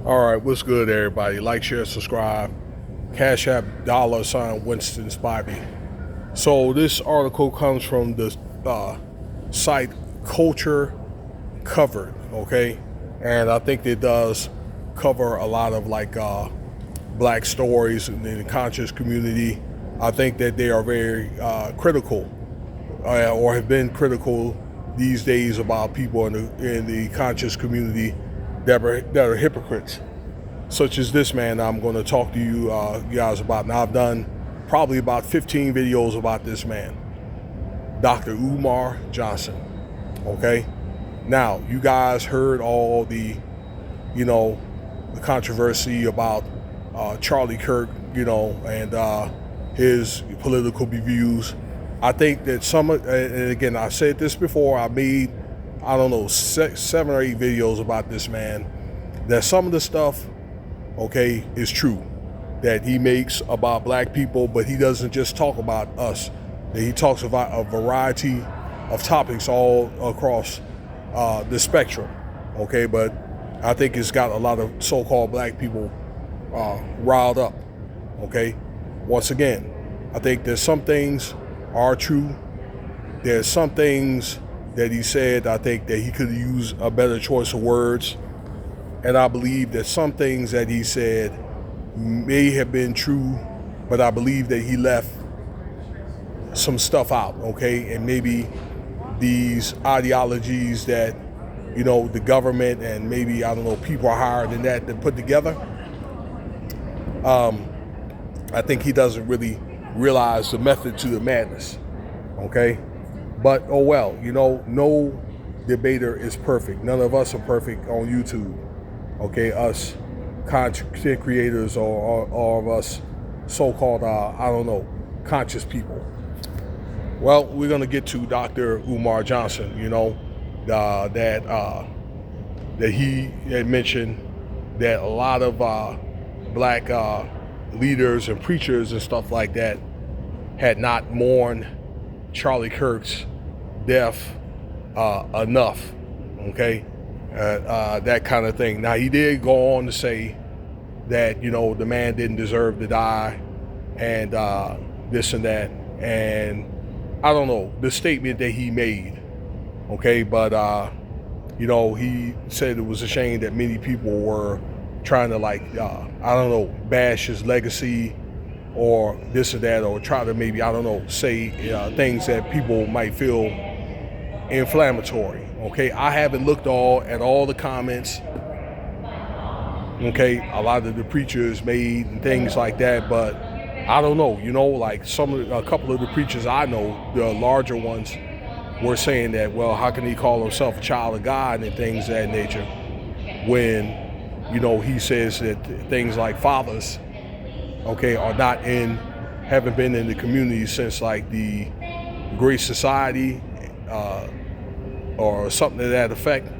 All right, what's good, everybody? Like, share, subscribe. Cash App $Winston Spivey. So this article comes from the site Culture Covered, okay? And I think it does cover a lot of black stories in the conscious community. I think that they are very critical or have been critical these days about people in the conscious community that are hypocrites, such as this man I'm going to talk to you guys about. Now, I've done probably about 15 videos about this man, Dr. Umar Johnson, okay? Now, you guys heard all the controversy about Charlie Kirk, and his political views. I think that and again, I said this before, I made, 7 or 8 videos about this man, that some of the stuff, okay, is true, that he makes about black people, but he doesn't just talk about us, that he talks about a variety of topics all across the spectrum, okay, but I think it's got a lot of so-called black people riled up, okay. Once again, I think that some things are true. There's some things that he said, I think that he could use a better choice of words. And I believe that some things that he said may have been true, but I believe that he left some stuff out, okay? And maybe these ideologies that, the government and maybe, people are higher than that to put together, I think he doesn't really realize the method to the madness, okay? But, oh well, no debater is perfect. None of us are perfect on YouTube, okay? Us content creators or of us so-called, conscious people. Well, we're going to get to Dr. Umar Johnson, that he had mentioned that a lot of black leaders and preachers and stuff like that had not mourned Charlie Kirk's death enough, okay? That kind of thing. Now, he did go on to say that, the man didn't deserve to die and this and that. And I don't know, the statement that he made, okay? But, he said it was a shame that many people were trying to bash his legacy or this or that, or try to maybe, say things that people might feel inflammatory, okay? I haven't looked at all the comments, okay? A lot of the preachers made and things like that, but I don't know, a couple of the preachers I know, the larger ones, were saying that, well, how can he call himself a child of God and things of that nature when, he says that things like fathers, okay, haven't been in the community since the Great Society, or something to that effect,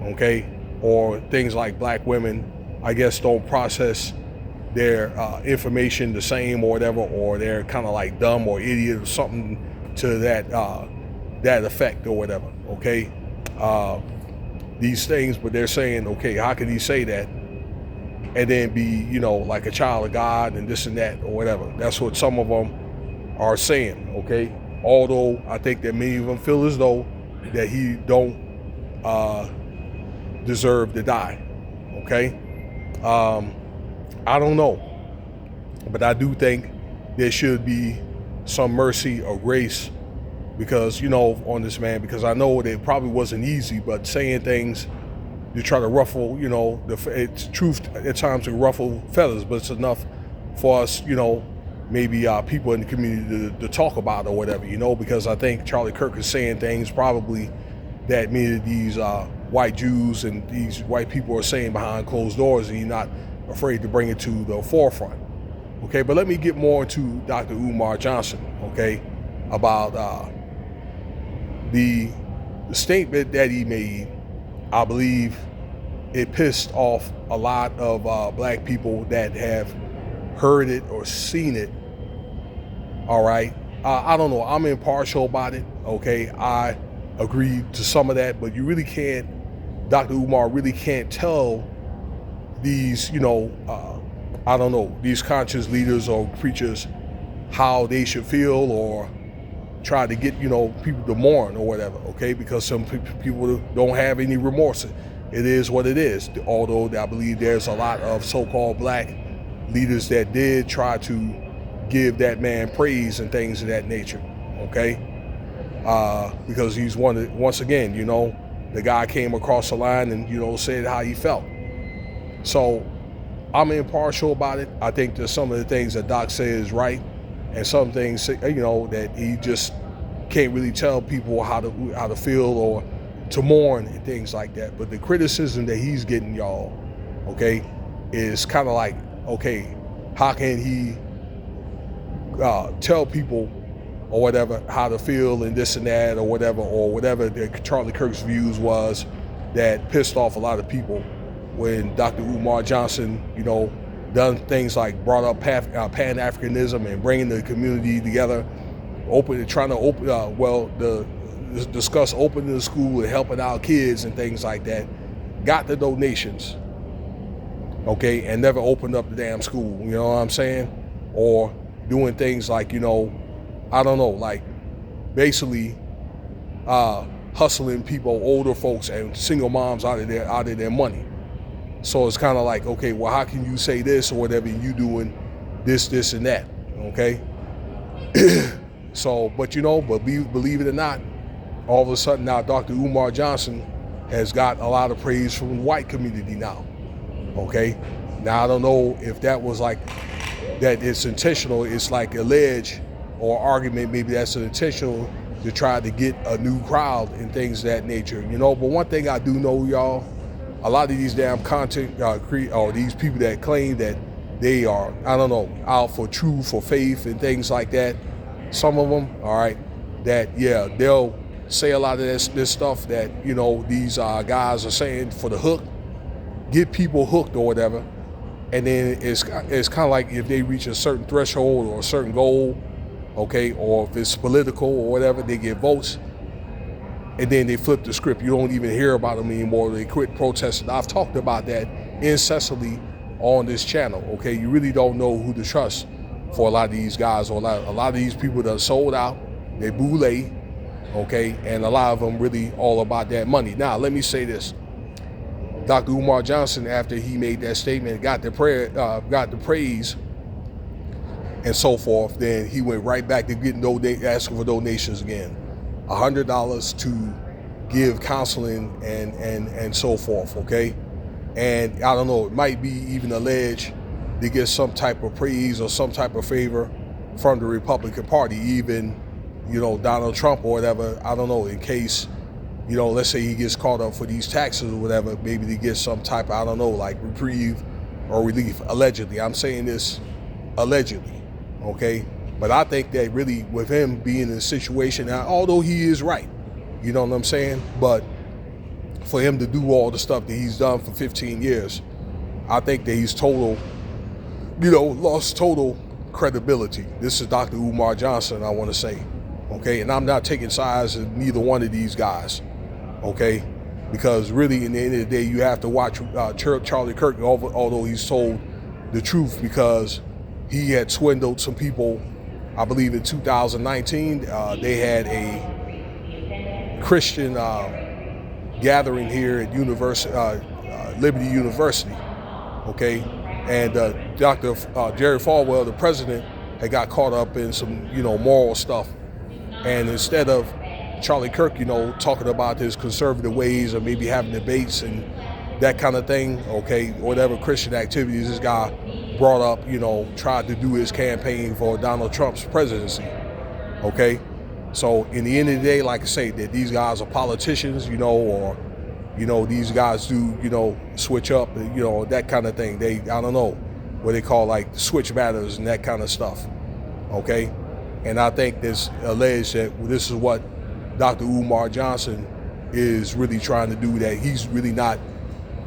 okay? Or things like black women, I guess, don't process their information the same or whatever, or they're kind of dumb or idiot or something to that effect or whatever, okay? These things, but they're saying, okay, how can he say that and then be, like a child of God and this and that or whatever? That's what some of them are saying, okay? Although I think that many of them feel as though that he don't deserve to die, okay? I don't know, but I do think there should be some mercy or grace because, on this man, because I know that it probably wasn't easy, but saying things to try to ruffle, it's truth at times to ruffle feathers, but it's enough for us, maybe people in the community to talk about or whatever, because I think Charlie Kirk is saying things probably that many of these white Jews and these white people are saying behind closed doors, and he's not afraid to bring it to the forefront. Okay, but let me get more into Dr. Umar Johnson, okay, about the statement that he made. I believe it pissed off a lot of black people that have heard it or seen it, all right? I don't know, I'm impartial about it, okay? I agree to some of that, but you really can't, Dr. Umar really can't tell these, I don't know, these conscious leaders or preachers, how they should feel, or try to get, people to mourn or whatever, okay? Because some people don't have any remorse. It is what it is. Although I believe there's a lot of so-called black leaders that did try to give that man praise and things of that nature, okay? Because he's once again, the guy came across the line and, said how he felt. So I'm impartial about it. I think that some of the things that Doc said is right, and some things, that he just can't really tell people how to feel or to mourn and things like that. But the criticism that he's getting, y'all, okay, is kind of like, okay, how can he tell people or whatever how to feel and this and that or whatever that Charlie Kirk's views was that pissed off a lot of people when Dr. Umar Johnson, done things like brought up Pan-Africanism and bringing the community together, discuss opening the school and helping out kids and things like that, got the donations, okay, and never opened up the damn school, you know what I'm saying? Or doing things like, I don't know, like basically hustling people, older folks and single moms out of their money. So it's kind of like, okay, well, how can you say this or whatever, and you doing this, and that, okay? So, but believe it or not, all of a sudden now Dr. Umar Johnson has got a lot of praise from the white community now, okay? Now, I don't know if that was like, that it's intentional, it's like alleged or argument, maybe that's an intentional to try to get a new crowd and things of that nature, But one thing I do know, y'all, a lot of these damn content or these people that claim that they are, I don't know, out for truth or faith and things like that, some of them, all right, that, yeah, they'll say a lot of this stuff that, these guys are saying for the hook, get people hooked or whatever, and then it's kind of like if they reach a certain threshold or a certain goal, okay, or if it's political or whatever, they get votes, and then they flip the script. You don't even hear about them anymore. They quit protesting. I've talked about that incessantly on this channel, okay? You really don't know who to trust for a lot of these guys, or a lot of these people that are sold out, they boule, okay? And a lot of them really all about that money. Now, let me say this. Dr. Umar Johnson, after he made that statement, got the praise and so forth, then he went right back to getting asking for donations again. $100 to give counseling and so forth, okay? And I don't know, it might be even alleged to get some type of praise or some type of favor from the Republican Party, even, Donald Trump or whatever, I don't know, in case, let's say he gets caught up for these taxes or whatever, maybe to get some type of, I don't know, like reprieve or relief, allegedly. I'm saying this allegedly, okay? But I think that really with him being in a situation, now, although he is right, you know what I'm saying? But for him to do all the stuff that he's done for 15 years, I think that he's lost total credibility. This is Dr. Umar Johnson, I want to say, okay? And I'm not taking sides of neither one of these guys, okay? Because really, in the end of the day, you have to watch Charlie Kirk, although he's told the truth, because he had swindled some people. I believe in 2019, they had a Christian gathering here at Liberty University, okay? And Dr. Jerry Falwell, the president, had got caught up in some, moral stuff. And instead of Charlie Kirk, talking about his conservative ways or maybe having debates and that kind of thing, okay, whatever Christian activities this guy brought up, tried to do his campaign for Donald Trump's presidency, okay? So in the end of the day, like I say, that these guys are politicians, or, these guys do, switch up, that kind of thing. I don't know what they call like switch matters and that kind of stuff, okay? And I think this alleged that this is what Dr. Umar Johnson is really trying to do, that he's really not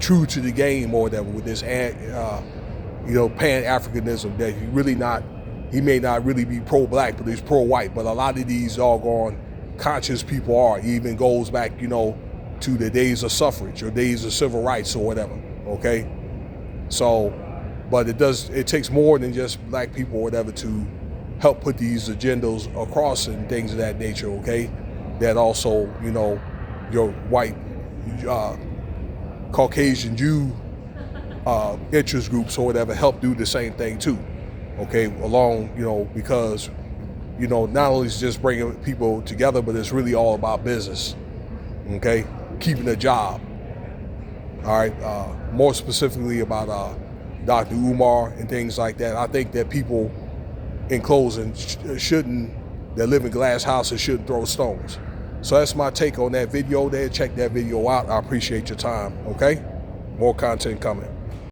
true to the game or whatever with this, Pan-Africanism, that he may not really be pro-black, but he's pro-white. But a lot of these doggone conscious people are. He even goes back, to the days of suffrage or days of civil rights or whatever, okay? So, but it takes more than just black people or whatever to help put these agendas across and things of that nature, okay? That also, your white, Caucasian Jew interest groups or whatever help do the same thing too, okay? Along, because, not only is just bringing people together, but it's really all about business, okay? Keeping a job, all right? More specifically about Dr. Umar and things like that. I think that people, in closing, that live in glass houses shouldn't throw stones. So that's my take on that video there. Check that video out. I appreciate your time, okay? More content coming.